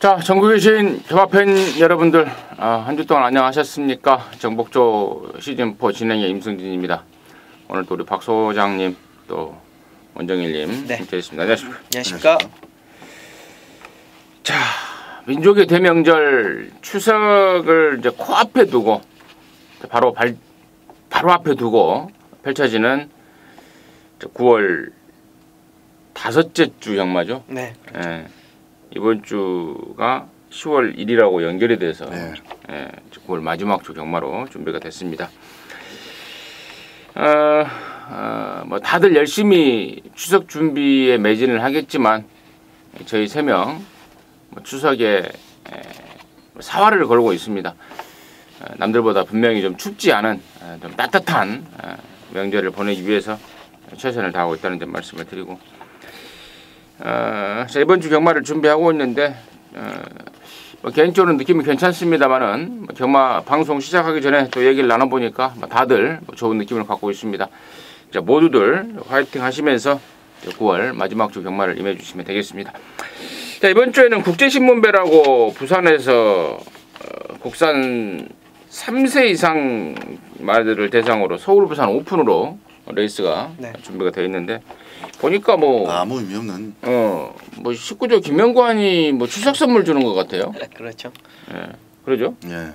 자, 전국에 계신 경마팬 여러분들, 한 주 동안 안녕하셨습니까? 정복조 시즌4 진행의 임승진입니다. 오늘 또 우리 박 소장님, 또 원정일님 네. 함께했습니다. 안녕하십니까? 안녕하십니까? 자, 민족의 대명절 추석을 이제 코앞에 두고 바로 앞에 두고 펼쳐지는 9월 다섯째 주 경마죠. 네. 예, 이번 주가 10월 1일하고 연결이 돼서 네. 9월 마지막 주 경마로 준비가 됐습니다. 뭐 다들 열심히 추석 준비에 매진을 하겠지만 저희 3명 추석에 사활을 걸고 있습니다. 남들보다 분명히 좀 춥지 않은 좀 따뜻한 명절을 보내기 위해서 최선을 다하고 있다는 점 말씀을 드리고, 자, 이번 주 경마를 준비하고 있는데 뭐 개인적으로 느낌이 괜찮습니다만은 경마 방송 시작하기 전에 또 얘기를 나눠보니까 다들 좋은 느낌을 갖고 있습니다. 자, 모두들 화이팅 하시면서 9월 마지막 주 경마를 임해주시면 되겠습니다. 자, 이번 주에는 국제신문배라고 부산에서 국산 3세 이상 말들을 대상으로 서울 부산 오픈으로 레이스가 준비가 되어 있는데, 보니까 뭐 아무 의미 없는 뭐 식구조 김명관이 뭐 추석 선물 주는 것 같아요. 그렇죠. 예, 그러죠. 예.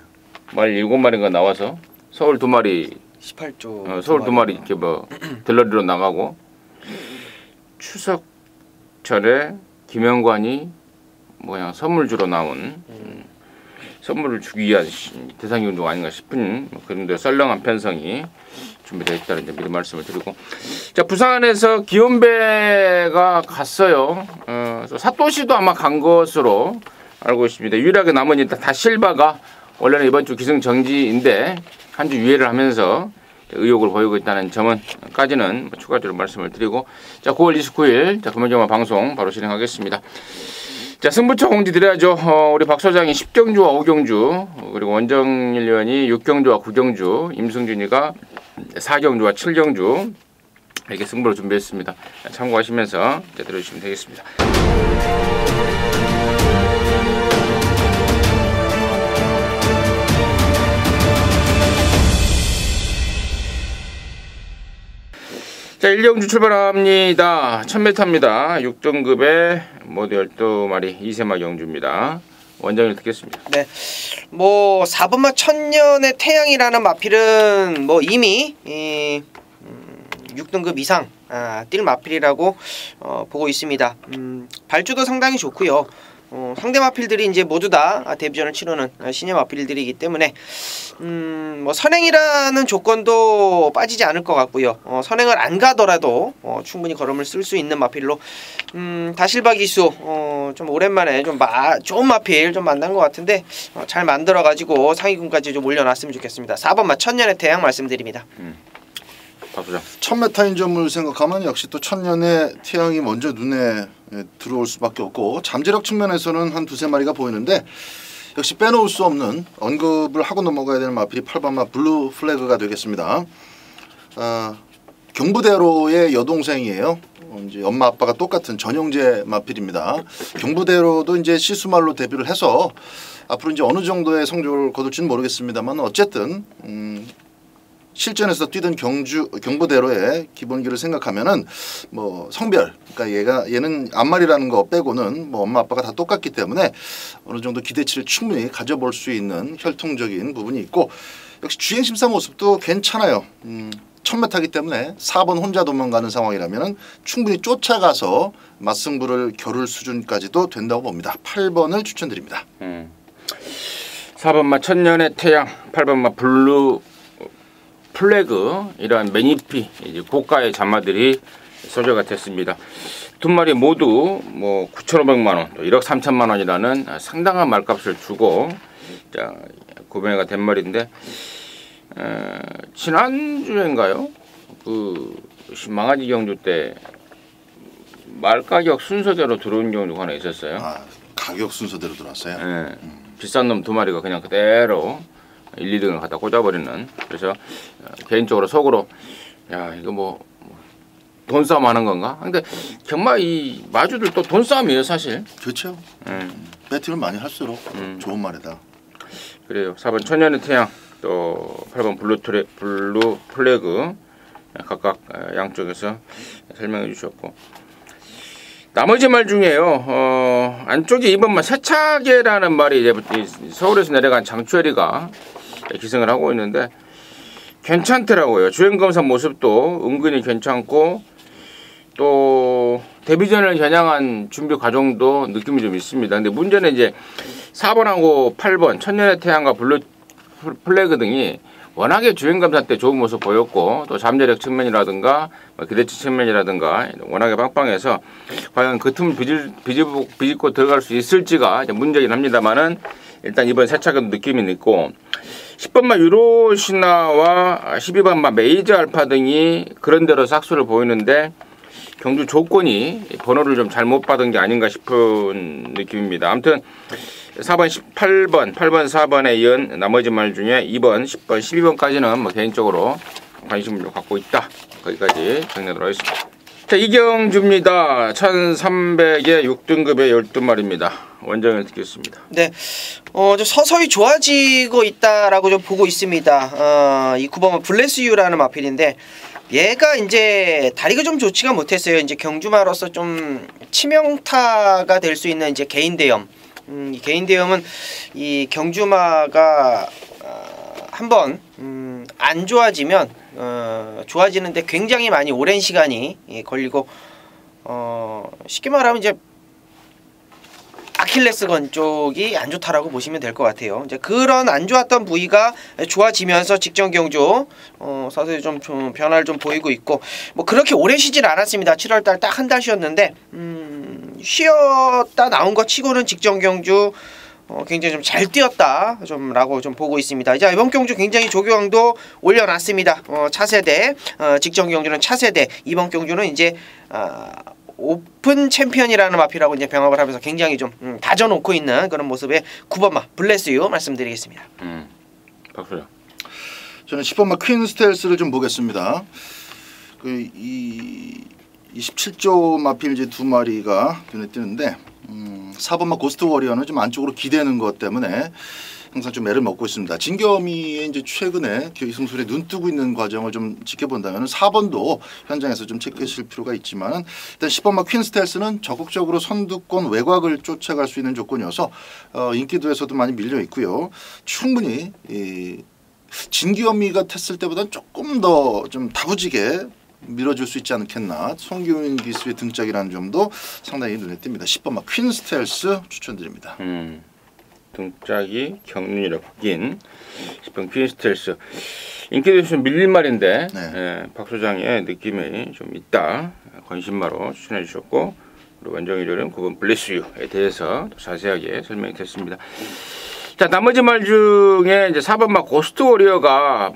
말 7마리가 나와서 서울 2마리, 18조. 서울 2마리 이렇게 뭐 들러리로 나가고, 추석 전에 김명관이 뭐야 선물 주러 나온 선물을 주기 위한 대상이 운동 아닌가 싶은 그런 데 썰렁한 편성이 준비되어 있다는 점 미리 말씀을 드리고, 자, 부산에서 기욤배가 갔어요. 사토시도 아마 간 것으로 알고 있습니다. 유일하게 남은 일단 다실바가 원래는 이번 주 기승 정지인데 한 주 유예를 하면서 의욕을 보이고 있다는 점은까지는 추가적으로 말씀을 드리고, 자, 9월 29일 자, 금요경마 방송 바로 진행하겠습니다. 자, 승부처 공지 드려야죠. 우리 박 소장이 10경주와 5경주, 그리고 원정일 의원이 6경주와 9경주, 임승준이가 4경주와 7경주 이렇게 승부를 준비했습니다. 참고하시면서 들어주시면 되겠습니다. 자, 1경주 출발합니다. 1000m입니다. 6등급의 모두 12마리 2세마 경주입니다. 원정일 듣겠습니다. 네. 뭐 4번마 천년의 태양이라는 마필은 뭐 이미 6등급 이상 뛸 마필이라고 보고 있습니다. 발주도 상당히 좋고요. 상대 마필들이 이제 모두 다 데뷔전을 치르는 신예 마필들이기 때문에 뭐 선행이라는 조건도 빠지지 않을 것 같고요. 선행을 안 가더라도 충분히 걸음을 쓸 수 있는 마필로 다실바 기수 좀 오랜만에 좀 좋은 마필 좀 만난 것 같은데 잘 만들어 가지고 상위군까지 좀 올려놨으면 좋겠습니다. 4번마 천년의 태양 말씀드립니다. 박부장. 1000m인 점을 생각하면 역시 또 천년의 태양이 먼저 눈에 들어올 수밖에 없고, 잠재력 측면에서는 한 두세 마리가 보이는데 역시 빼놓을 수 없는 언급을 하고 넘어가야 되는 마필이 8번마 블루 플래그가 되겠습니다. 경부대로의 여동생이에요. 이제 엄마 아빠가 똑같은 전용재 마필입니다. 경부대로도 이제 시수말로 데뷔를 해서 앞으로 이제 어느 정도의 성적을 거둘지는 모르겠습니다만 어쨌든 실전에서 뛰던 경부대로의 기본기를 생각하면은 뭐 성별, 그러니까 얘는 앞말이라는 거 빼고는 뭐 엄마 아빠가 다 똑같기 때문에 어느 정도 기대치를 충분히 가져볼 수 있는 혈통적인 부분이 있고, 역시 주행 심사 모습도 괜찮아요. 1000m이기 때문에 4번 혼자 도망가는 상황이라면은 충분히 쫓아가서 맞승부를 겨룰 수준까지도 된다고 봅니다. 8번을 추천드립니다. 4번마 천년의 태양, 8번마 블루 플래그, 이러한 매니피 고가의 잔마들이 소재가 됐습니다. 두 마리 모두 뭐 9,500만 원, 또 1억 3천만 원이라는 상당한 말값을 주고 자, 구매가 된 말인데, 지난주인가요? 그 망아지 경주 때 말 가격 순서대로 들어온 경우가 하나 있었어요. 가격 순서대로 들어왔어요? 네. 비싼 놈 2마리가 그냥 그대로 1, 2등을 갖다 꽂아버리는. 그래서 개인적으로 속으로 야, 이거 뭐 돈 싸움 하는 건가? 근데 정말 이 마주들 또 돈 싸움이에요 사실. 그렇죠. 배팅을 많이 할수록 좋은 말이다. 그래요. 4번 천년의 태양 또 8번 블루 플래그 각각 양쪽에서 설명해 주셨고 나머지 말 중에요. 안쪽에 2번만 세차계라는 말이 이제 서울에서 내려간 장추열이가 기승을 하고 있는데 괜찮더라고요. 주행검사 모습도 은근히 괜찮고 또 데뷔전을 겨냥한 준비 과정도 느낌이 좀 있습니다. 근데 문제는 이제 4번하고 8번 천년의 태양과 블루 플래그 등이 워낙에 주행검사 때 좋은 모습 보였고 또 잠재력 측면이라든가 기대치 측면이라든가 워낙에 빵빵해서 과연 그 틈을 비집고 들어갈 수 있을지가 문제긴 합니다만은 일단 이번 세차계도 느낌이 있고 10번마 유로시나와 12번마 메이저 알파 등이 그런대로 싹수를 보이는데 경주 조건이 번호를 좀 잘못 받은 게 아닌가 싶은 느낌입니다. 아무튼 4번, 8번, 4번에 이은 나머지 말 중에 2번, 10번, 12번까지는 뭐 개인적으로 관심을 갖고 있다. 거기까지 정리하도록 하겠습니다. 자, 이경주입니다. 1300에 6등급의 12마리입니다. 원정을 듣겠습니다. 네, 좀 서서히 좋아지고 있다라고 좀 보고 있습니다. 이 9번은 블레스유라는 마필인데 얘가 이제 다리가 좀 좋지가 못했어요. 이제 경주마로서 좀 치명타가 될 수 있는 이제 개인 대염. 이 개인 대염은 이 경주마가 한번 안 좋아지면 좋아지는데 굉장히 많이 오랜 시간이 걸리고 쉽게 말하면 이제 아킬레스건 쪽이 안 좋다라고 보시면 될 것 같아요. 이제 그런 안 좋았던 부위가 좋아지면서 직전 경주 서서히 좀 변화를 좀 보이고 있고 뭐 그렇게 오래 쉬질 않았습니다. 7월달 딱 한 달 쉬었는데 쉬었다 나온 것 치고는 직전 경주 굉장히 좀 잘 뛰었다 라고 좀 보고 있습니다. 이제 이번 경주 굉장히 조교강도 올려놨습니다. 차세대 직전 경주는 차세대 이번 경주는 이제 오픈 챔피언이라는 마피라고 이제 병합을 하면서 굉장히 좀 다져놓고 있는 그런 모습의 9번마 블레스유 말씀드리겠습니다. 박수요. 저는 10번마 퀸 스텔스를 좀 보겠습니다. 이 27조 마필 이제 두 마리가 눈에 띄는데 4번마 고스트 워리어는 좀 안쪽으로 기대는 것 때문에 항상 좀 애를 먹고 있습니다. 진겸이의 이제 최근에 이승술에 눈 뜨고 있는 과정을 좀 지켜본다면 4번도 현장에서 좀 체크하실 필요가 있지만 일단 10번마 퀸 스텔스는 적극적으로 선두권 외곽을 쫓아갈 수 있는 조건이어서 인기도에서도 많이 밀려 있고요. 충분히 진겸이가 탔을 때보다는 조금 더 좀 다부지게 밀어줄 수 있지 않겠나. 송규민 기수의 등짝이라는 점도 상당히 눈에 띕니다. 10번마 퀸 스텔스 추천드립니다. 등짝이 경륜이라 바뀐 10번 퀸 스텔스 인기도에서 밀린 말인데 네. 박 소장의 느낌이 좀 있다. 건신마로 추천해 주셨고 그리고 원정일요일은 9번 블레스유에 대해서 자세하게 설명이 됐습니다. 자, 나머지 말 중에 이제 4번마 고스트 워리어가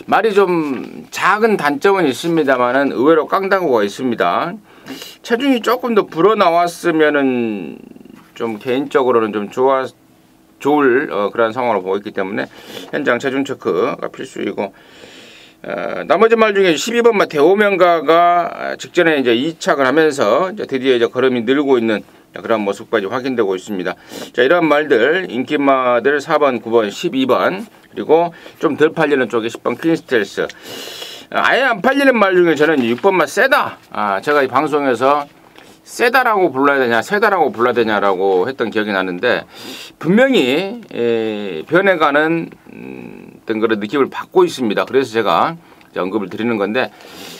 말이 좀 작은 단점은 있습니다만은 의외로 깡다구가 있습니다. 체중이 조금 더 불어 나왔으면은 좀 개인적으로는 좀 좋을 그런 상황으로 보고 있기 때문에 현장 체중 체크가 필수이고 나머지 말 중에 12번마 대오명가가 직전에 이제 이착을 하면서 이제 드디어 이제 걸음이 늘고 있는 그런 모습까지 확인되고 있습니다. 자, 이런 말들 인기마들 4번, 9번, 12번 그리고 좀 덜 팔리는 쪽에 10번 퀸스텔스 아예 안 팔리는 말 중에 저는 6번마 세다. 제가 이 방송에서 세다라고 불러야 되냐 세다라고 불러야 되냐라고 했던 기억이 나는데 분명히 변해가는 그런 느낌을 받고 있습니다. 그래서 제가 언급을 드리는 건데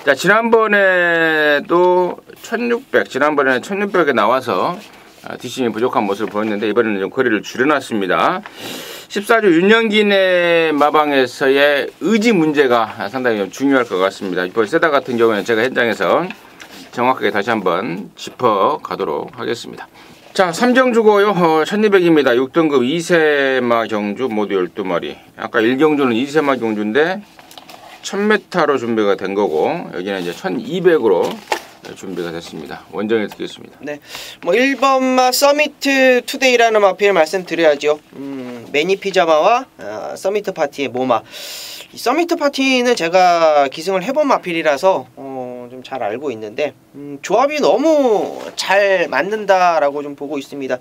자, 지난번에도 1600에 나와서 뒷심이 부족한 모습을 보였는데 이번에는 좀 거리를 줄여놨습니다. 14조 윤영긴의 마방에서의 의지 문제가 상당히 좀 중요할 것 같습니다. 이번 세다 같은 경우에는 제가 현장에서 정확하게 다시 한번 짚어가도록 하겠습니다. 자, 3경주고요. 1200입니다. 6등급 2세마 경주 모두 12마리. 아까 1경주는 2세마 경주인데 1000m로 준비가 된 거고 여기는 이제 1200으로 준비가 됐습니다. 원정에 듣겠습니다. 네, 뭐 1번마 서미트 투데이라는 마필 말씀드려야죠. 매니 피자마와 서미트 파티의 모마. 이 서미트 파티는 제가 기승을 해본 마필이라서 좀 좀 잘 알고 있는데 조합이 너무 잘 맞는다라고 좀 보고 있습니다.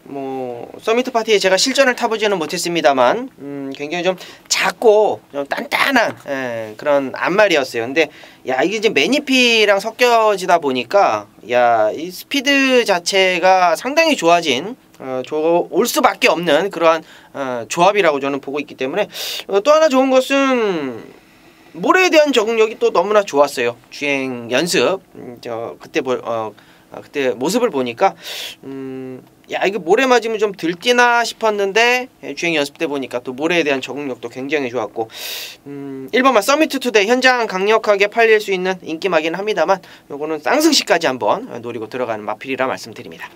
뭐 서미트 파티에 제가 실전을 타보지는 못했습니다만 굉장히 좀 작고 좀 단단한 그런 앞말이었어요. 근데 야 이게 이제 매니피랑 섞여지다 보니까 야 이 스피드 자체가 상당히 좋아진 올 수밖에 없는 그러한 조합이라고 저는 보고 있기 때문에 또 하나 좋은 것은 모래에 대한 적응력이 또 너무나 좋았어요. 주행 연습 그때 모습을 보니까 야 이거 모래 맞으면 좀 들뛰나 싶었는데 주행 연습 때 보니까 또 모래에 대한 적응력도 굉장히 좋았고 1번만 서미트 투데이 현장 강력하게 팔릴 수 있는 인기마긴 합니다만 요거는 쌍승시까지 한번 노리고 들어가는 마필이라 말씀드립니다.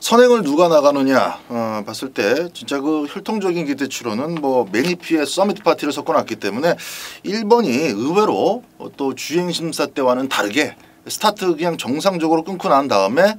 선행을 누가 나가느냐 봤을 때 진짜 그 혈통적인 기대치로는 뭐 매니피의 서미트 파티를 섞어놨기 때문에 1번이 의외로 또 주행심사 때와는 다르게 스타트 그냥 정상적으로 끊고 난 다음에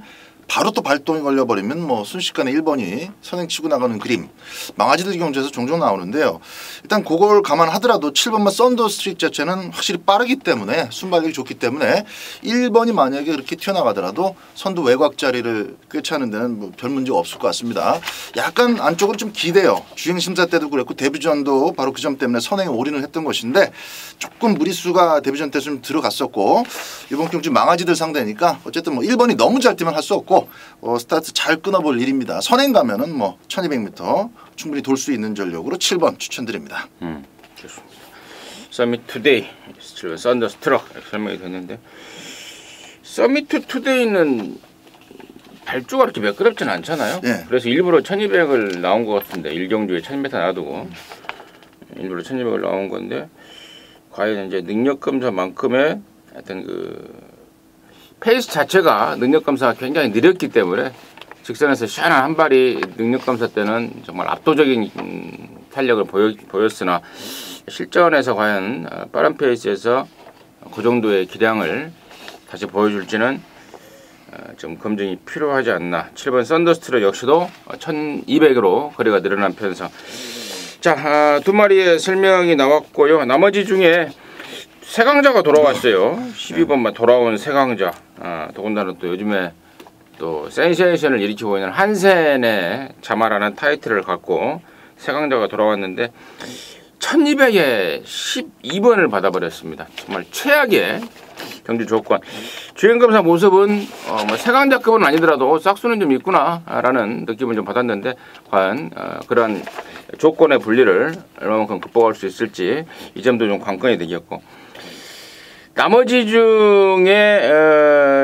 바로 또 발동이 걸려버리면 뭐 순식간에 1번이 선행 치고 나가는 그림 망아지들 경주에서 종종 나오는데요. 일단 그걸 감안하더라도 7번만 썬더 스트릭 자체는 확실히 빠르기 때문에 순발력이 좋기 때문에 1번이 만약에 그렇게 튀어나가더라도 선두 외곽 자리를 꿰차는 데는 뭐 별 문제 없을 것 같습니다. 약간 안쪽으로 좀 기대요. 주행심사 때도 그랬고 데뷔전도 바로 그 점 때문에 선행에 올인을 했던 것인데 조금 무리수가 데뷔전 때 좀 들어갔었고 이번 경주 망아지들 상대니까 어쨌든 뭐 1번이 너무 잘 뛰면 할 수 없고 스타트 잘 끊어볼 일입니다. 선행 가면은 뭐 1200m 충분히 돌 수 있는 전력으로 7번 추천드립니다. 좋습니다. 서밋 투데이 7번 썬더스트럭 설명이 됐는데 서밋 투데이는 발주가 그렇게 매끄럽지는 않잖아요. 네. 그래서 일부러 1200을 나온 것 같은데 1경주에 1000m 놔두고 일부러 1200을 나온 건데 과연 이제 능력 검사만큼의 하여튼 그 페이스 자체가 능력 검사가 굉장히 느렸기 때문에 직선에서 시원한 한 발이 능력 검사 때는 정말 압도적인 탄력을 보였으나 실전에서 과연 빠른 페이스에서 그 정도의 기량을 다시 보여줄지는 좀 검증이 필요하지 않나. 7번 썬더스트럭 역시도 1200으로 거리가 늘어난 편성. 자, 두 마리의 설명이 나왔고요. 나머지 중에 세강자가 돌아왔어요. 12번만 돌아온 세강자. 더군다나 또 요즘에 또 센세이션을 일으키고 있는 한센의 자마라는 타이틀을 갖고 세강자가 돌아왔는데 1200에 12번을 받아버렸습니다. 정말 최악의 경주 조건. 주행검사 모습은 뭐 세강자급은 아니더라도 싹수는 좀 있구나라는 느낌을 좀 받았는데 과연 그런 조건의 분리를 얼마만큼 극복할 수 있을지 이 점도 좀 관건이 되겠고 나머지 중에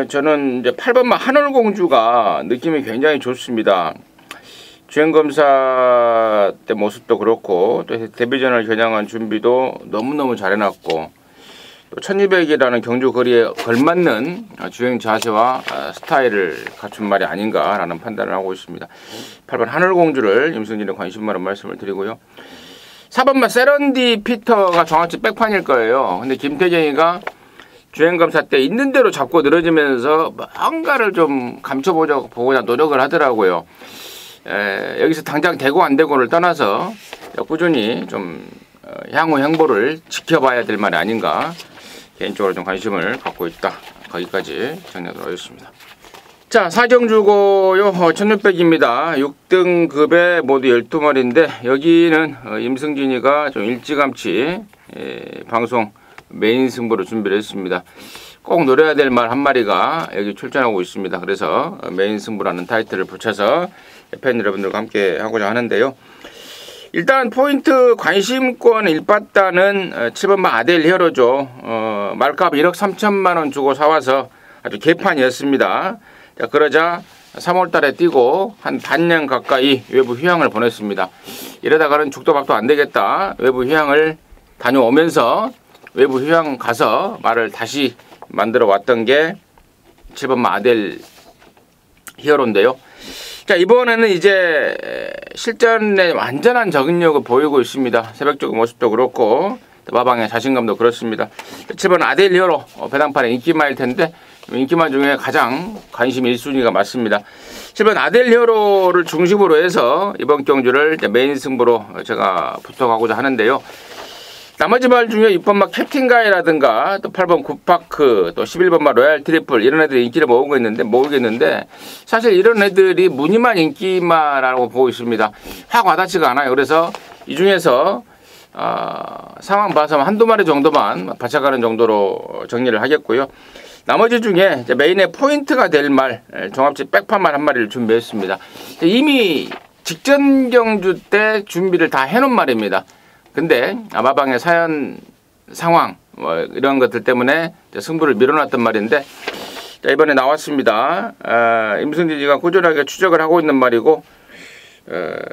저는 이제 8번만 한올공주가 느낌이 굉장히 좋습니다. 주행검사 때 모습도 그렇고 또 데뷔전을 겨냥한 준비도 너무너무 잘 해놨고 또 1200이라는 경주 거리에 걸맞는 주행 자세와 스타일을 갖춘 말이 아닌가라는 판단을 하고 있습니다. 8번 한올공주를 임승진의 관심만한 말씀을 드리고요. 4번만 세런디 피터가 정확히 백판일 거예요. 근데 김태경이가 주행검사 때 있는 대로 잡고 늘어지면서 뭔가를 좀 감춰보고자 노력을 하더라고요. 여기서 당장 되고 안 되고를 떠나서 꾸준히 좀 향후 행보를 지켜봐야 될 말이 아닌가 개인적으로 좀 관심을 갖고 있다. 거기까지 정리하도록 하겠습니다. 자, 사정주고요 1600입니다. 6등급에 모두 12마리인데 여기는 임승진이가 좀 일찌감치 방송 메인 승부로 준비를 했습니다. 꼭 노려야 될 말 한 마리가 여기 출전하고 있습니다. 그래서 메인 승부라는 타이틀을 붙여서 팬 여러분들과 함께 하고자 하는데요. 일단 포인트 관심권 1바다는 7번마 아델 히어로죠. 말값 1억 3천만 원 주고 사와서 아주 개판이었습니다. 자, 그러자 3월 달에 뛰고 한 반년 가까이 외부 휴양을 보냈습니다. 이러다가는 죽도 밥도 안 되겠다. 외부 휴양을 다녀오면서 외부 휴양 가서 말을 다시 만들어 왔던 게 7번마 아델 히어로인데요. 자, 이번에는 이제 실전에 완전한 적응력을 보이고 있습니다. 새벽적 모습도 그렇고 마방의 자신감도 그렇습니다. 7번 아델 히어로 배당판의 인기마일 텐데 인기마 중에 가장 관심 1순위가 맞습니다. 7번 아델 히어로를 중심으로 해서 이번 경주를 메인 승부로 제가 붙어가고자 하는데요. 나머지 말 중에 6번마 캡틴가이라든가 또 8번 굿파크 또 11번마 로얄 트리플 이런 애들이 인기를 모으겠는데 사실 이런 애들이 무늬만 인기마라고 보고 있습니다. 확 와닿지가 않아요. 그래서 이 중에서 상황 봐서 한두 마리 정도만 바쳐가는 정도로 정리를 하겠고요. 나머지 중에 메인의 포인트가 될 말 종합지 백판말 한 마리를 준비했습니다. 이미 직전 경주 때 준비를 다 해놓은 말입니다. 근데 아마방의 사연 상황 이런 것들 때문에 승부를 밀어놨던 말인데 이번에 나왔습니다. 임승진이가 꾸준하게 추적을 하고 있는 말이고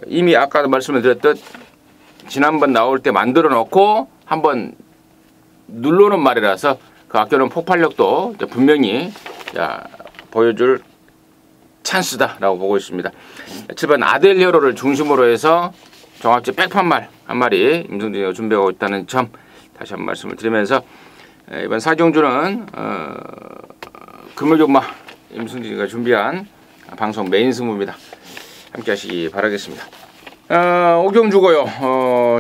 이미 아까도 말씀을 드렸듯 지난번 나올 때 만들어 놓고 한번 눌러놓은 말이라서 그 아껴놓은 폭발력도 분명히 보여줄 찬스다라고 보고 있습니다. 7번 아델히어로를 중심으로 해서 종합지 백판말 한 마리 임승진이가 준비하고 있다는 점 다시 한번 말씀을 드리면서 이번 사경주는 금요일마 임승진이가 준비한 방송 메인 승부입니다. 함께 하시기 바라겠습니다. 5경주고요.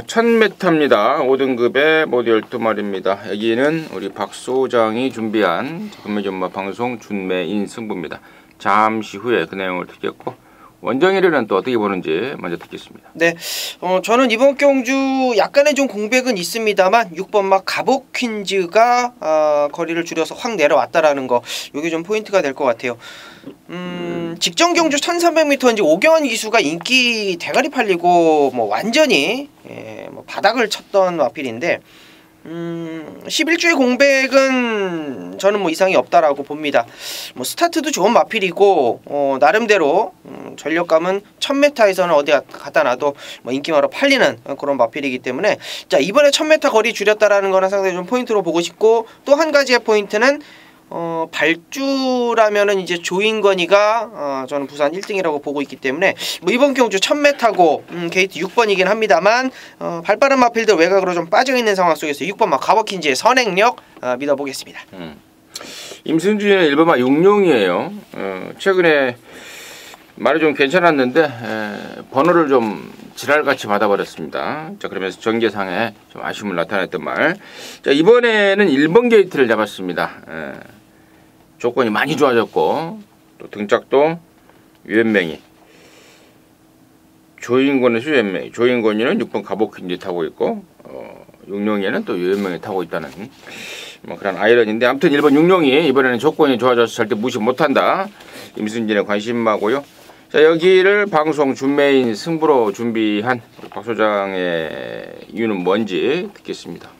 1000m입니다. 5등급의 모두 12마리입니다. 여기는 우리 박 소장이 준비한 금요일마 방송 준메인 승부입니다. 잠시 후에 그 내용을 듣겠고 원정일은 또 어떻게 보는지 먼저 듣겠습니다. 네, 저는 이번 경주 약간의 좀 공백은 있습니다만 6번마 가복 퀸즈가 거리를 줄여서 확 내려왔다라는 거 이게 좀 포인트가 될 것 같아요. 직전 경주 1300m 이제 오경환 기수가 인기 대가리 팔리고 뭐 완전히 뭐 바닥을 쳤던 마필인데 11주의 공백은 저는 뭐 이상이 없다라고 봅니다. 뭐 스타트도 좋은 마필이고 나름대로 전력감은 1000m에서는 어디 갖다 놔도 뭐 인기마로 팔리는 그런 마필이기 때문에 자 이번에 1000m 거리 줄였다라는 거는 상당히 좀 포인트로 보고 싶고 또 한 가지의 포인트는 발주라면은 이제 조인건이가 저는 부산 1등이라고 보고 있기 때문에 뭐 이번 경주 1000m고 게이트 6번이긴 합니다만 발빠른 마필들 외곽으로 좀 빠져있는 상황 속에서 6번 막 가버킨지의 선행력 믿어보겠습니다. 임승준이는 1번마 육룡이에요. 최근에 말이 좀 괜찮았는데 번호를 좀 지랄같이 받아버렸습니다. 자 그러면서 전개상에 좀 아쉬움을 나타냈던 말. 자 이번에는 1번 게이트를 잡았습니다. 조건이 많이 좋아졌고 또 등짝도 유연맹이 조인권에서 유연맹이 조인권이는 6번 가복킨지 타고 있고 육룡이는 또 유연맹이 타고 있다는 뭐 그런 아이러니인데 아무튼 1번 육룡이 이번에는 조건이 좋아져서 절대 무시 못한다. 임승진의 관심마고요. 자 여기를 방송 준메인 승부로 준비한 박 소장의 이유는 뭔지 듣겠습니다.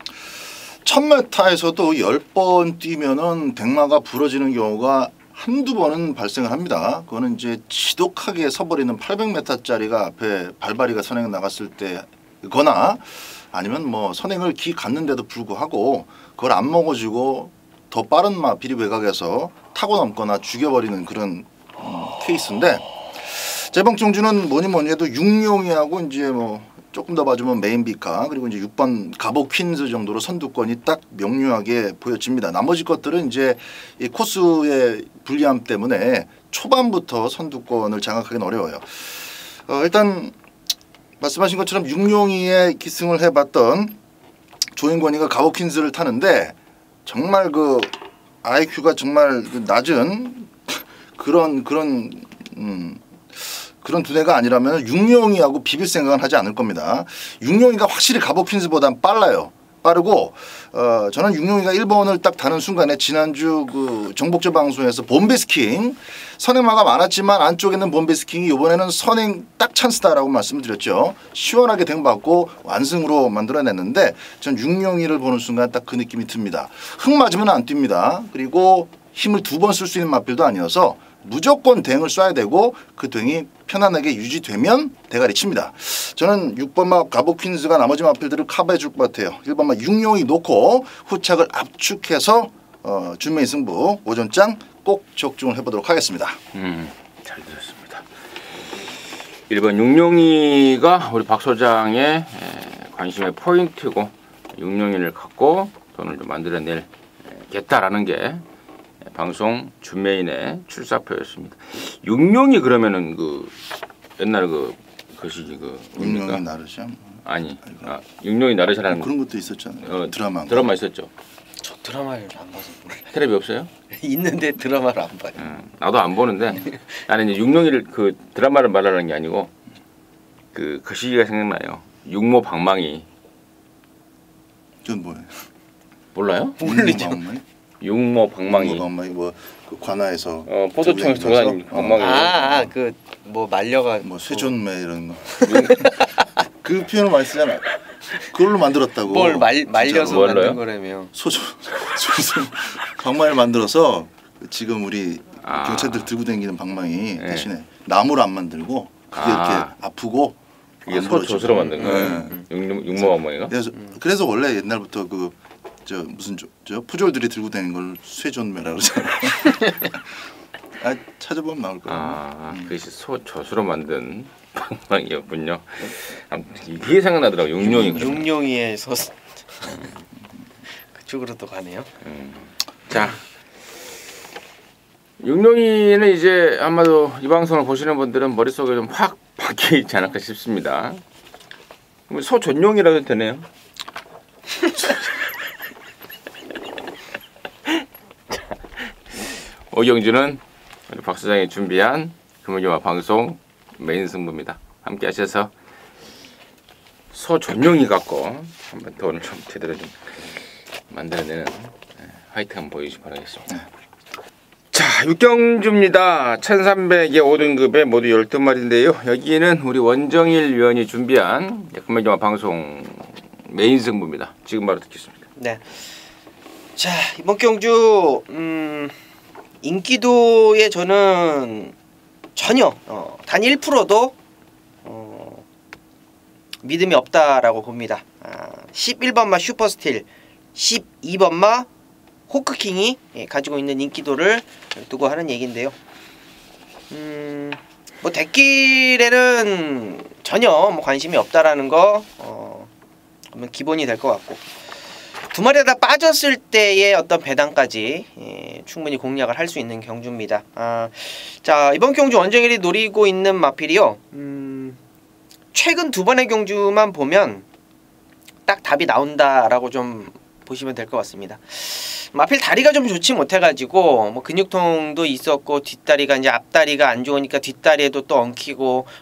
1000m에서도 10번 뛰면은 백마가 부러지는 경우가 한두 번은 발생을 합니다. 그거는 이제 지독하게 서버리는 800m짜리가 앞에 발바리가 선행 나갔을 때거나 아니면 뭐 선행을 기 갔는데도 불구하고 그걸 안 먹어주고 더 빠른 마필이 외곽에서 타고 넘거나 죽여버리는 그런 케이스인데 이번 경주는 뭐니 해도 육룡이하고 이제 뭐 조금 더 봐주면 메인비카 그리고 이제 6번 가복 퀸즈 정도로 선두권이 딱 명료하게 보여집니다. 나머지 것들은 이제 이 코스의 불리함 때문에 초반부터 선두권을 장악하기는 어려워요. 일단 말씀하신 것처럼 육룡이의 기승을 해봤던 조인권이가 가복 퀸즈를 타는데 정말 그 IQ가 정말 낮은 그런 두뇌가 아니라면 육룡이하고 비빌 생각은 하지 않을 겁니다. 육룡이가 확실히 가복 퀸즈보단 빨라요. 빠르고 저는 육룡이가 1번을 딱 다는 순간에 지난주 그 정복조 방송에서 본베스킹 선행마가 많았지만 안쪽에 있는 본베스킹이 이번에는 선행 딱 찬스다라고 말씀을 드렸죠. 시원하게 댕받고 완승으로 만들어냈는데 전 육룡이를 보는 순간 딱 그 느낌이 듭니다. 흙 맞으면 안 뜁니다. 그리고 힘을 2번 쓸 수 있는 마필도 아니어서 무조건 댕을 쏴야 되고 그 댕이 편안하게 유지되면 대가리 칩니다. 저는 6번마 가복 퀸즈가 나머지 마필들을 커버해 줄 것 같아요. 1번마 육룡이 놓고 후착을 압축해서 준메인 승부 오전장 꼭 적중을 해보도록 하겠습니다. 잘 들었습니다. 1번 육룡이가 우리 박 소장의 관심의 포인트고 육룡이를 갖고 돈을 좀 만들어내겠다라는 게 방송 준메인의 출사표였습니다. 육룡이 그러면은 그 옛날 그 것이지 그 육룡이 나르죠. 아니. 육룡이 나르샤라는 그런 것도 있었잖아요. 드라마. 드라마 있었죠. 저 드라마를 안 봐서 몰라요. 텔레비 없어요? 있는데 드라마를 안 봐요. 나도 안 보는데 나는 이제 육룡이를 그 드라마를 말하는 게 아니고 그 시기가 생각나요. 육모 방망이. 그건 뭐예요? 몰라요? 모르죠. 육모 방망이. 방망이 뭐그 관아에서 포도청에서 돌아다니는 방망이. 그 뭐 말려가 뭐 쇠존매 이런 거. 그 표현을 많이 쓰잖아. 그걸로 만들었다고. 뭘 말려서 뭘로요? 만든 거라며. 소주 방망이를 만들어서 지금 우리 경찰들 들고 다니는 방망이 대신에 나무로 안 만들고 그게 이렇게 아프고 이게 소젖으로 만든 거예요. 육모 방망이가. 그래서 원래 옛날부터 무슨 푸졸들이 들고 다니는 걸 쇠존매라고 그러잖아요. 찾아보면 나올 거예요. 그것이 소젖으로 만든 방망이였군요. 이게 생각나더라고. 육룡이에서 그쪽으로 또 가네요. 자, 육룡이는 이제 아마도 이 방송을 보시는 분들은 머릿속에 좀 확 박혀 있지 않을까 싶습니다. 소전용이라도 되네요. 오경주는 우리 박 사장이 준비한 금요일화 방송 메인 승부입니다. 함께 하셔서 소전용이 갖고 한번 더 오늘 좀 제대로 좀 만들어내는 화이트 한번 보여주시기 바라겠습니다. 자, 육경주입니다. 1300의 5등급에 모두 12마리인데요. 여기는 우리 원정일 위원이 준비한 금요일화 방송 메인 승부입니다. 지금 바로 듣겠습니다. 네. 자, 이번 경주 인기도에 저는 전혀 단 1%도 믿음이 없다라고 봅니다. 11번마 슈퍼스틸, 12번마 호크킹이 가지고 있는 인기도를 두고 하는 얘기인데요. 뭐 대길에는 전혀 뭐 관심이 없다라는 거 그러면 기본이 될 것 같고, 두 마리 다 빠졌을 때의 어떤 배당까지 충분히 공략을 할 수 있는 경주입니다. 자, 이번 경주 원정일이 노리고 있는 마필이요. 최근 두 번의 경주만 보면 딱 답이 나온다라고 좀 보시면 될 것 같습니다. 마필 다리가 좀 좋지 못해가지고 뭐 근육통도 있었고, 뒷다리가 이제 앞다리가 안 좋으니까 뒷다리에도 또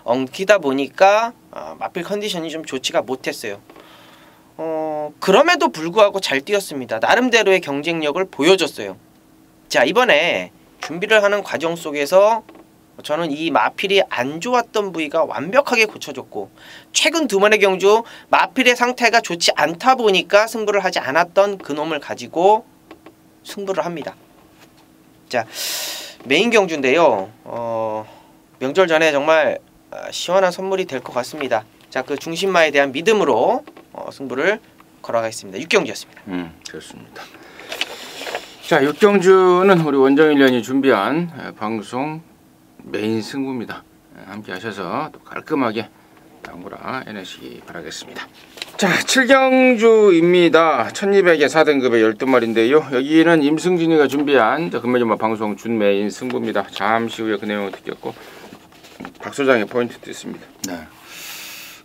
엉키다 보니까 마필 컨디션이 좀 좋지가 못했어요. 그럼에도 불구하고 잘 뛰었습니다. 나름대로의 경쟁력을 보여줬어요. 자, 이번에 준비를 하는 과정 속에서 저는 이 마필이 안 좋았던 부위가 완벽하게 고쳐졌고, 최근 두 번의 경주 마필의 상태가 좋지 않다 보니까 승부를 하지 않았던 그놈을 가지고 승부를 합니다. 자, 메인 경주인데요. 명절 전에 정말 시원한 선물이 될 것 같습니다. 자, 그 중심마에 대한 믿음으로 승부를 걸어가겠습니다. 육경주였습니다. 좋습니다. 자, 육경주는 우리 원정일 위원이 준비한 방송 메인 승부입니다. 함께 하셔서 또 깔끔하게 당구라 해내시기 바라겠습니다. 자, 7경주입니다. 1200의 4등급의 12마리인데요. 여기는 임승진이가 준비한 금요일마 방송 준 메인 승부입니다. 잠시 후에 그 내용을 듣겠고, 박 소장의 포인트도 있습니다. 네.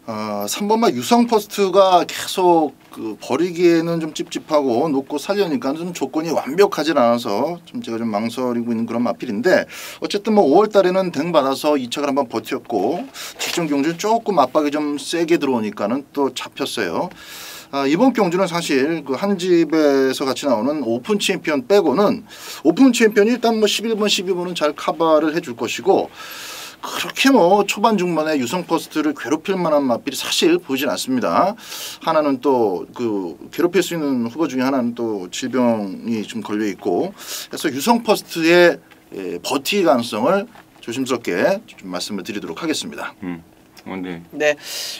3번마 유성퍼스트가 계속 버리기에는 좀 찝찝하고 놓고 살려니까 좀 조건이 완벽하진 않아서 좀 제가 좀 망설이고 있는 그런 마필인데, 어쨌든 뭐 5월 달에는 댕 받아서 2착을 한번 버텼고, 직전 경주는 조금 압박이 좀 세게 들어오니까는 또 잡혔어요. 이번 경주는 사실 그 한 집에서 같이 나오는 오픈 챔피언 빼고는, 오픈 챔피언이 일단 뭐 11번, 12번은 잘 커버를 해줄 것이고, 그렇게 뭐 초반 중반에 유성 퍼스트를 괴롭힐 만한 마필이 사실 보이진 않습니다. 하나는 또 그 괴롭힐 수 있는 후보 중에 하나는 또 질병이 좀 걸려 있고, 그래서 유성 퍼스트의 버티 가능성을 조심스럽게 좀 말씀을 드리도록 하겠습니다. 네,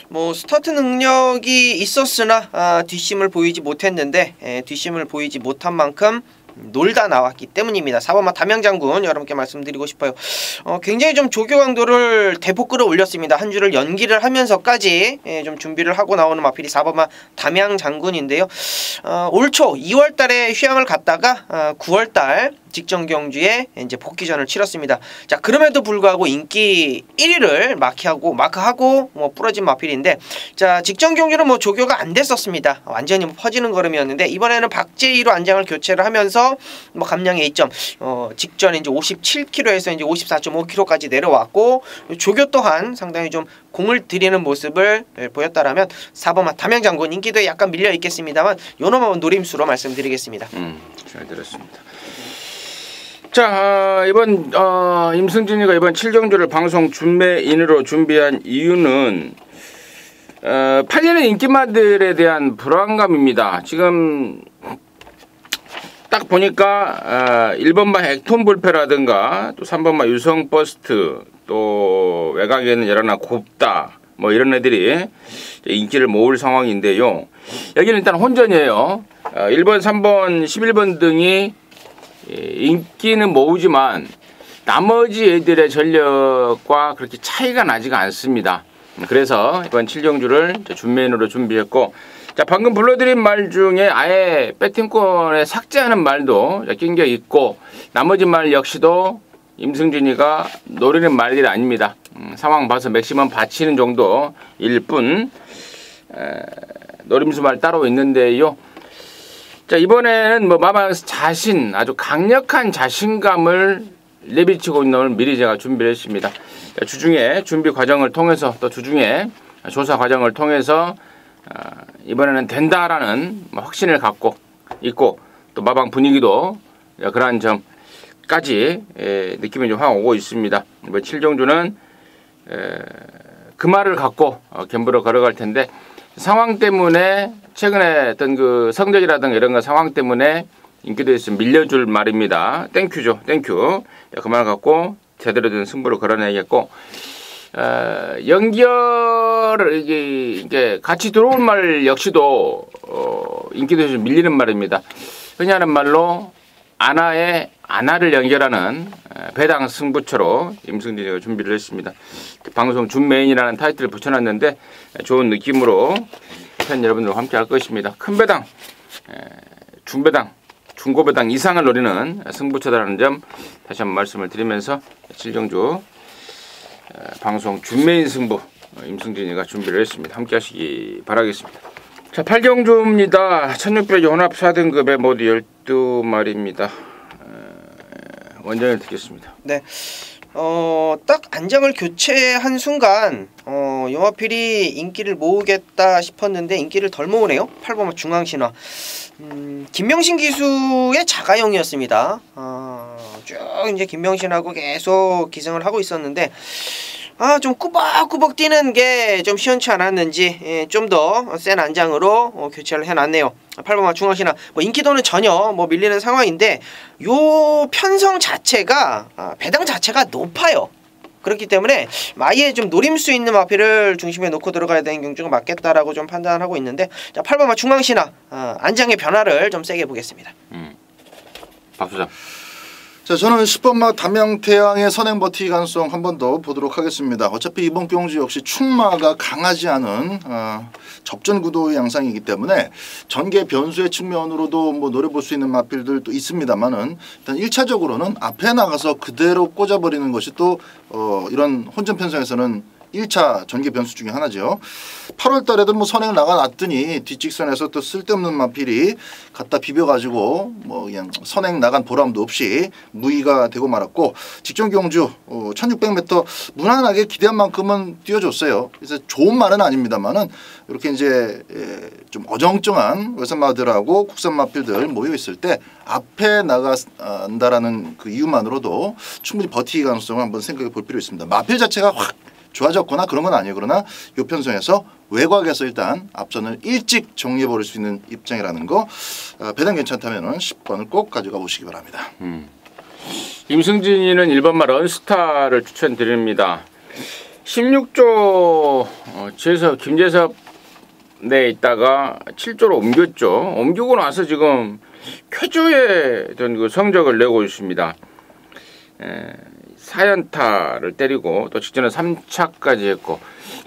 뭐 스타트 능력이 있었으나 뒷심을 보이지 못했는데, 뒷심을 보이지 못한 만큼 놀다 나왔기 때문입니다. 4번마 담양장군 여러분께 말씀드리고 싶어요. 굉장히 좀 조교 강도를 대폭 끌어올렸습니다. 한 주를 연기를 하면서까지 좀 준비를 하고 나오는 마필이 4번마 담양장군인데요. 올 초 2월달에 휴양을 갔다가 9월달 직전 경주에 이제 복귀전을 치렀습니다. 자, 그럼에도 불구하고 인기 1위를 마크하고 뭐 부러진 마필인데, 자, 직전 경주는 뭐 조교가 안 됐었습니다. 완전히 뭐 퍼지는 걸음이었는데, 이번에는 박제이로 안장을 교체를 하면서 뭐 감량의 2점, 직전 이제 57kg에서 이제 54.5kg까지 내려왔고, 조교 또한 상당히 좀 공을 들이는 모습을 보였다라면 4번마 담양장군 인기도에 약간 밀려 있겠습니다만 요놈은 노림수로 말씀드리겠습니다. 잘 들었습니다. 자, 이번 임승진이가 이번 7경주를 방송 준매인으로 준비한 이유는 8년의 인기마들에 대한 불안감입니다. 지금 딱 보니까 1번마 액톤불패라든가 또 3번마 유성버스트, 또 외곽에는 열하나 곱다, 뭐 이런 애들이 인기를 모을 상황인데요. 여기는 일단 혼전이에요. 1번, 3번, 11번 등이 인기는 모으지만 나머지 애들의 전력과 그렇게 차이가 나지가 않습니다. 그래서 이번 7경주를 준메인으로 준비했고, 자, 방금 불러드린 말 중에 아예 배팅권에 삭제하는 말도 낀 게 있고, 나머지 말 역시도 임승준이가 노리는 말들이 아닙니다. 상황 봐서 맥시멈 받치는 정도일 뿐, 노림수 말 따로 있는데요. 자, 이번에는 뭐 마방 자신, 아주 강력한 자신감을 내비치고 있는 걸 미리 제가 준비를 했습니다. 자, 주중에 준비 과정을 통해서, 또 주중에 조사 과정을 통해서 이번에는 된다라는 확신을 갖고 있고, 또 마방 분위기도 그러한 점까지 느낌이 좀 확 오고 있습니다. 이번 7경주는 그 말을 갖고 gem부를 걸어갈 텐데, 상황 때문에 최근에 어떤 그 성적이라든가 이런 거 상황 때문에 인기도에서 밀려줄 말입니다. 땡큐죠, 땡큐. 그 말 갖고 제대로 된 승부를 걸어내겠고, 연결을 이게 같이 들어온 말 역시도 인기도에서 밀리는 말입니다. 흔히 하는 말로 아나를 연결하는 배당 승부처로 임승진이가 준비를 했습니다. 방송 준메인이라는 타이틀을 붙여놨는데 좋은 느낌으로 팬 여러분들과 함께 할 것입니다. 큰 배당, 중배당, 중고배당 이상을 노리는 승부처다라는 점 다시 한번 말씀을 드리면서 7경주 방송 준메인 승부 임승진이가 준비를 했습니다. 함께 하시기 바라겠습니다. 자, 8경주입니다. 1600 혼합 4등급의 모두 12마리입니다. 원정을 듣겠습니다. 네. 딱 안장을 교체한 순간 용화필이 인기를 모으겠다 싶었는데 인기를 덜 모으네요. 8번마 중앙신화. 김명신 기수의 자가용이었습니다. 쭉 이제 김명신하고 계속 기승을 하고 있었는데, 좀 꾸벅꾸벅 뛰는 게 좀 시원치 않았는지 좀 더 센 안장으로 교체를 해놨네요. 8번마 중앙신화. 뭐 인기도는 전혀 뭐 밀리는 상황인데, 요 편성 자체가 배당 자체가 높아요. 그렇기 때문에 아예 좀 노림수 있는 마필을 중심에 놓고 들어가야 되는 경주가 맞겠다라고 좀 판단을 하고 있는데, 자, 8번마 중앙신화 안장의 변화를 좀 세게 보겠습니다. 박수장. 자, 저는 10번마 담양태양의 선행 버티기 가능성 한 번 더 보도록 하겠습니다. 어차피 이번 경주 역시 충마가 강하지 않은 접전 구도의 양상이기 때문에 전개 변수의 측면으로도 뭐 노려볼 수 있는 마필들도 있습니다만은, 일단 1차적으로는 앞에 나가서 그대로 꽂아버리는 것이 또 이런 혼전 편성에서는 1차 전개 변수 중에 하나죠. 8월 달에도 뭐 선행을 나가놨더니 뒷직선에서 또 쓸데없는 마필이 갖다 비벼가지고 뭐 그냥 선행 나간 보람도 없이 무의가 되고 말았고, 직전 경주 1600m 무난하게 기대한 만큼은 뛰어줬어요. 그래서 좋은 말은 아닙니다만은 이렇게 이제 좀 어정쩡한 외산마들하고 국산 마필들 모여 있을 때 앞에 나간다라는 그 이유만으로도 충분히 버티기 가능성을 한번 생각해 볼 필요 있습니다. 마필 자체가 확 좋아졌거나 그런 건 아니에요. 그러나 이 편성에서 외곽에서 일단 앞선을 일찍 정리해버릴 수 있는 입장이라는 거, 배당 괜찮다면 10번을 꼭 가져가 보시기 바랍니다. 임승진이는 1번마 런스타를 추천드립니다. 16조 김재섭 내 있다가 7조로 옮겼죠. 옮기고 나서 지금 쾌조의 어떤 그 성적을 내고 있습니다. 4연타를 때리고 또 직전에 3차까지 했고,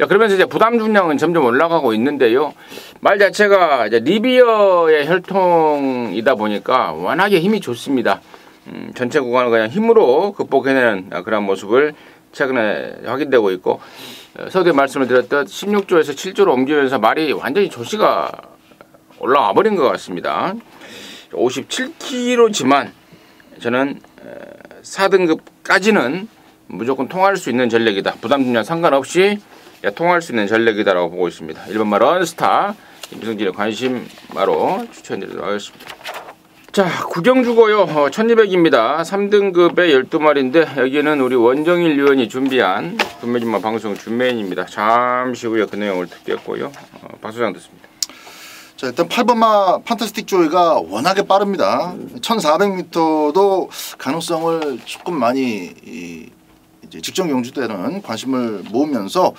그러면서 이제 부담 중량은 점점 올라가고 있는데요. 말 자체가 이제 리비어의 혈통이다 보니까 워낙에 힘이 좋습니다. 전체 구간을 그냥 힘으로 극복해내는 그런 모습을 최근에 확인되고 있고 서두에 말씀을 드렸던 16조에서 7조로 옮기면서 말이 완전히 조시가 올라와 버린 것 같습니다. 57kg지만 저는 4등급까지는 무조건 통할 수 있는 전력이다. 부담 중량 상관없이 통할 수 있는 전력이다라고 보고 있습니다. 1번마 런스타 임승진의 관심마로 추천드리도록 하겠습니다. 자, 구경주고요. 1200입니다. 3등급의 12마리인데 여기는 우리 원정일 위원이 준비한 금매진마 방송 준메인입니다. 잠시 후에 그 내용을 듣겠고요. 박소장 듣습니다. 자, 일단 8번마 판타스틱 조이가 워낙에 빠릅니다. 1400m도 가능성을 조금 많이 이제 직전 경주 때는 관심을 모으면서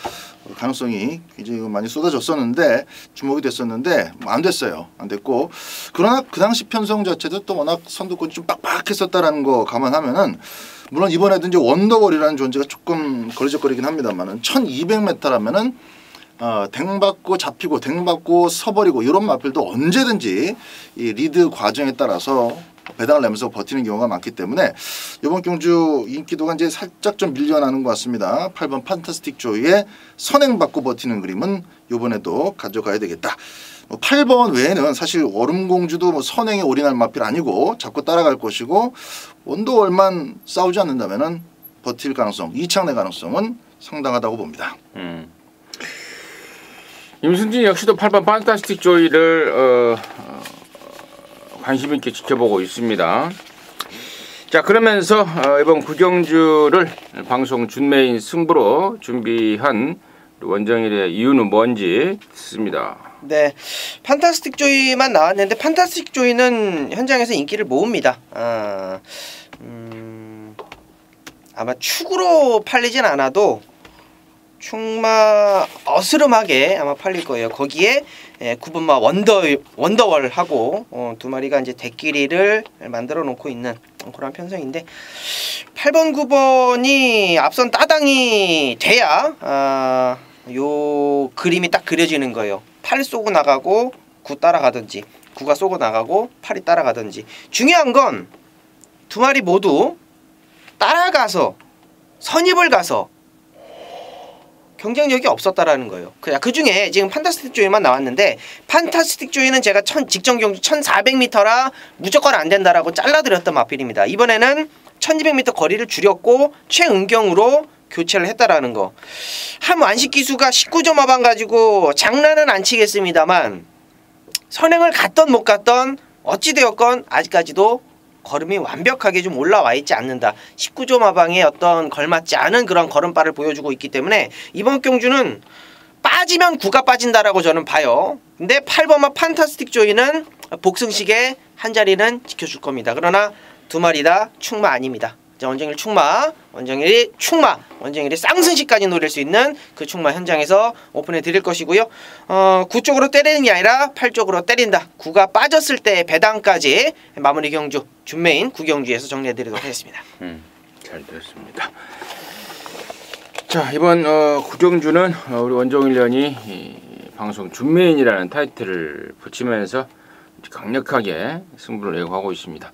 가능성이 굉장히 많이 쏟아졌었는데 주목이 됐었는데 안 됐어요. 안 됐고 그러나 그 당시 편성 자체도 또 워낙 선두권이 좀 빡빡했었다라는 거 감안하면은 물론 이번에도 이제 원더월이라는 존재가 조금 거리적거리긴 합니다만은 1200m라면은 댕 받고 잡히고 댕 받고 서버리고 이런 마필도 언제든지 이 리드 과정에 따라서 배당을 내면서 버티는 경우가 많기 때문에 이번 경주 인기도가 이제 살짝 좀 밀려나는 것 같습니다. 8번 판타스틱 조이의 선행받고 버티는 그림은 이번에도 가져가야 되겠다. 8번 외에는 사실 얼음공주도 뭐 선행에 올인할 마필 아니고 잡고 따라갈 것이고 원더월만 싸우지 않는다면은 버틸 가능성, 이창내 가능성은 상당하다고 봅니다. 임승진 역시도 8번 판타스틱 조이를 관심 있게 지켜보고 있습니다. 자, 그러면서 이번 구경주를 방송 준메인 승부로 준비한 원정일의 이유는 뭔지 듣습니다. 네, 판타스틱 조이만 나왔는데 판타스틱 조이는 현장에서 인기를 모읍니다. 아마 축으로 팔리진 않아도 충마 어스름하게 아마 팔릴 거예요. 거기에 9번마 원더월하고 두 마리가 이제 대끼리를 만들어 놓고 있는 그런 편성인데 8번 9번이 앞선 따당이 돼야 요 그림이 딱 그려지는 거예요. 8 쏘고 나가고 9 따라가든지 9가 쏘고 나가고 8이 따라가든지 중요한 건 두 마리 모두 따라가서 선입을 가서 경쟁력이 없었다라는 거예요. 그 중에 지금 판타스틱 조이만 나왔는데 판타스틱 조이는 제가 직전 경주 1400m라 무조건 안 된다라고 잘라드렸던 마필입니다. 이번에는 1200m 거리를 줄였고 최은경으로 교체를 했다라는 거. 한 완식 기수가 19점 하방 가지고 장난은 안 치겠습니다만 선행을 갔던 못 갔던 어찌되었건 아직까지도 걸음이 완벽하게 좀 올라와 있지 않는다. 19점 하방에 어떤 걸맞지 않은 그런 걸음발을 보여주고 있기 때문에 이번 경주는 빠지면 9가 빠진다라고 저는 봐요. 근데 8번마 판타스틱 조이는 복승식의 한 자리는 지켜줄 겁니다. 그러나 두 마리 다 충마 아닙니다. 원정일 충마, 원정일이 충마, 원정일이 쌍승식까지 노릴 수 있는 그 충마 현장에서 오픈해 드릴 것이고요. 9 쪽으로 때리는 게 아니라 8 쪽으로 때린다. 9가 빠졌을 때 배당까지 마무리 경주 준메인 구경주에서 정리해 드리도록 하겠습니다. 잘 됐습니다. 자, 이번 구경주는 우리 원정일 위원이 방송 준메인이라는 타이틀을 붙이면서 강력하게 승부를 예고하고 있습니다.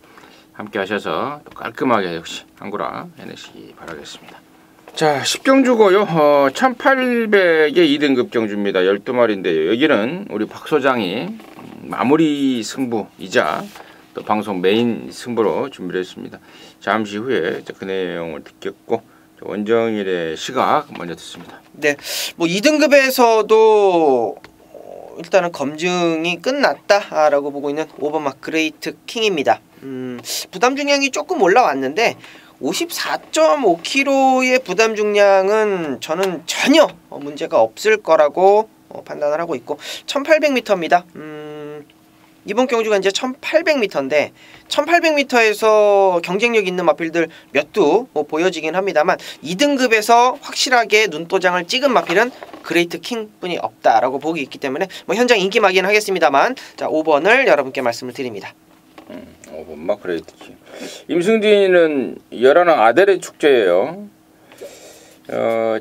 함께 하셔서 깔끔하게 역시 한구라 해내시기 바라겠습니다. 자, 10경주고요. 1800의 2등급 경주입니다. 12마리인데요. 여기는 우리 박 소장이 마무리 승부이자 또 방송 메인 승부로 준비를 했습니다. 잠시 후에 그 내용을 듣겠고 원정일의 시각 먼저 듣습니다. 네, 뭐 2등급에서도 일단은 검증이 끝났다라고 보고 있는 5번마 그레이트 킹입니다. 부담 중량이 조금 올라왔는데 54.5kg의 부담 중량은 저는 전혀 문제가 없을 거라고 판단을 하고 있고 1800m입니다. 이번 경주가 이제 1800m인데 1800m에서 경쟁력 있는 마필들 몇 두 보여지긴 합니다만 2등급에서 확실하게 눈도장을 찍은 마필은 그레이트 킹뿐이 없다라고 보기 있기 때문에 뭐 현장 인기마긴 하겠습니다만 자 5번을 여러분께 말씀을 드립니다. 5번 그레이트 킹. 임승진은 열하나 아델의 축제예요.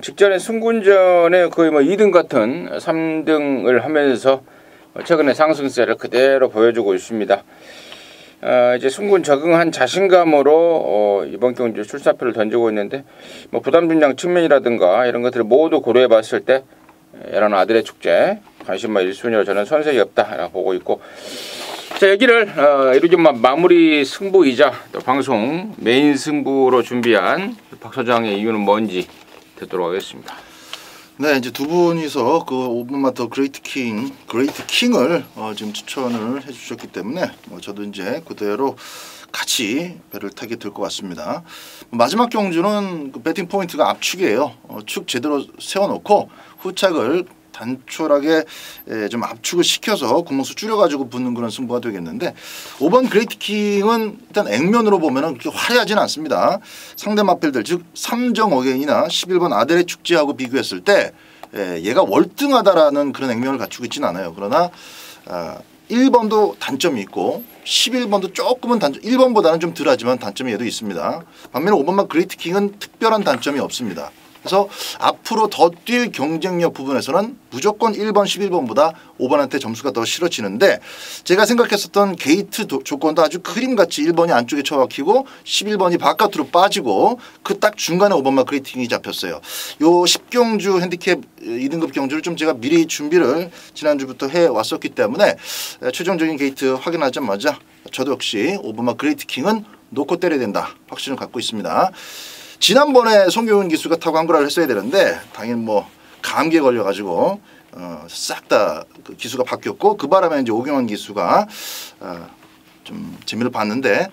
직전에 승군전에 거의 뭐 2등 같은 3등을 하면서 최근에 상승세를 그대로 보여주고 있습니다. 이제 승부는 적응한 자신감으로 이번 경주 출사표를 던지고 있는데 뭐 부담 분량 측면이라든가 이런 것들을 모두 고려해봤을 때 에라는 아들의 축제 관심만 1순위로 저는 선색이 없다라고 보고 있고, 자 여기를 이루지만 마무리 승부이자 또 방송 메인 승부로 준비한 박 소장의 이유는 뭔지 듣도록 하겠습니다. 네, 이제 두 분이서 그 오븐마터 그레이트 킹을 지금 추천을 해주셨기 때문에 저도 이제 그대로 같이 배를 타게 될 것 같습니다. 마지막 경주는 그 배팅 포인트가 압축이에요. 축 제대로 세워놓고 후착을 단촐하게 좀 압축을 시켜서 구멍수 줄여가지고 붙는 그런 승부가 되겠는데, 5번 그레이트 킹은 일단 액면으로 보면은 그렇게 화려하지는 않습니다. 상대 마필들 즉 삼정 어게인이나 11번 아델의 축제하고 비교했을 때 얘가 월등하다라는 그런 액면을 갖추고 있지는 않아요. 그러나 1번도 단점이 있고 11번도 조금은 단점, 1번보다는 좀 덜하지만 단점이 얘도 있습니다. 반면에 5번만 그레이트 킹은 특별한 단점이 없습니다. 그래서 앞으로 더 뛸 경쟁력 부분에서는 무조건 1번, 11번보다 5번한테 점수가 더 실어지는데, 제가 생각했었던 게이트 조건도 아주 그림같이 1번이 안쪽에 처박히고 11번이 바깥으로 빠지고 그 딱 중간에 5번만 그레이팅이 잡혔어요. 요 10경주 핸디캡 2등급 경주를 좀 제가 미리 준비를 지난주부터 해왔었기 때문에 최종적인 게이트 확인하자마자 저도 역시 5번만 그레이팅은 놓고 때려야 된다 확신을 갖고 있습니다. 지난번에 송교훈 기수가 타고 한글화를 했어야 되는데 당연히 뭐 감기에 걸려가지고 싹 다 그 기수가 바뀌었고, 그 바람에 이제 오경환 기수가 좀 재미를 봤는데,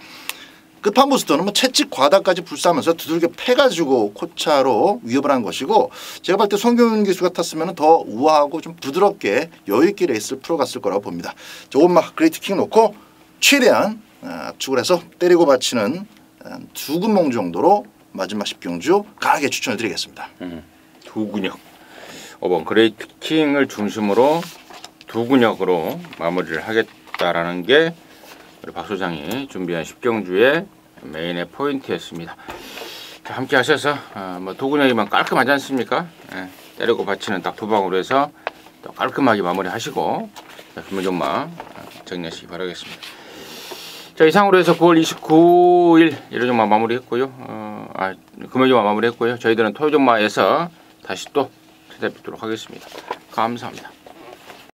끝판 부스터는 뭐 채찍 과다까지 불사하면서 두들겨 패가지고 코차로 위협을 한 것이고, 제가 볼 때 송교훈 기수가 탔으면 더 우아하고 좀 부드럽게 여유있게 레이스를 풀어갔을 거라고 봅니다. 조금만 그레이트 킹 놓고 최대한 압축을 해서 때리고 받치는 두 근몽 정도로 마지막 10경주 강하게 추천을 드리겠습니다. 두 근역 5번 그레이트 킹을 중심으로 두 근역으로 마무리를 하겠다라는 게 우리 박 소장이 준비한 10경주의 메인의 포인트였습니다. 자, 함께 하셔서 뭐 두 근역이면 깔끔하지 않습니까? 때리고 받치는 딱 두 방으로 해서 또 깔끔하게 마무리하시고 금요정마 정리하시기 바라겠습니다. 자, 이상으로 해서 9월 29일 일요정마 마무리했고요. 금요정마 마무리했고요. 저희들은 토요정마에서 다시 또 찾아뵙도록 하겠습니다. 감사합니다.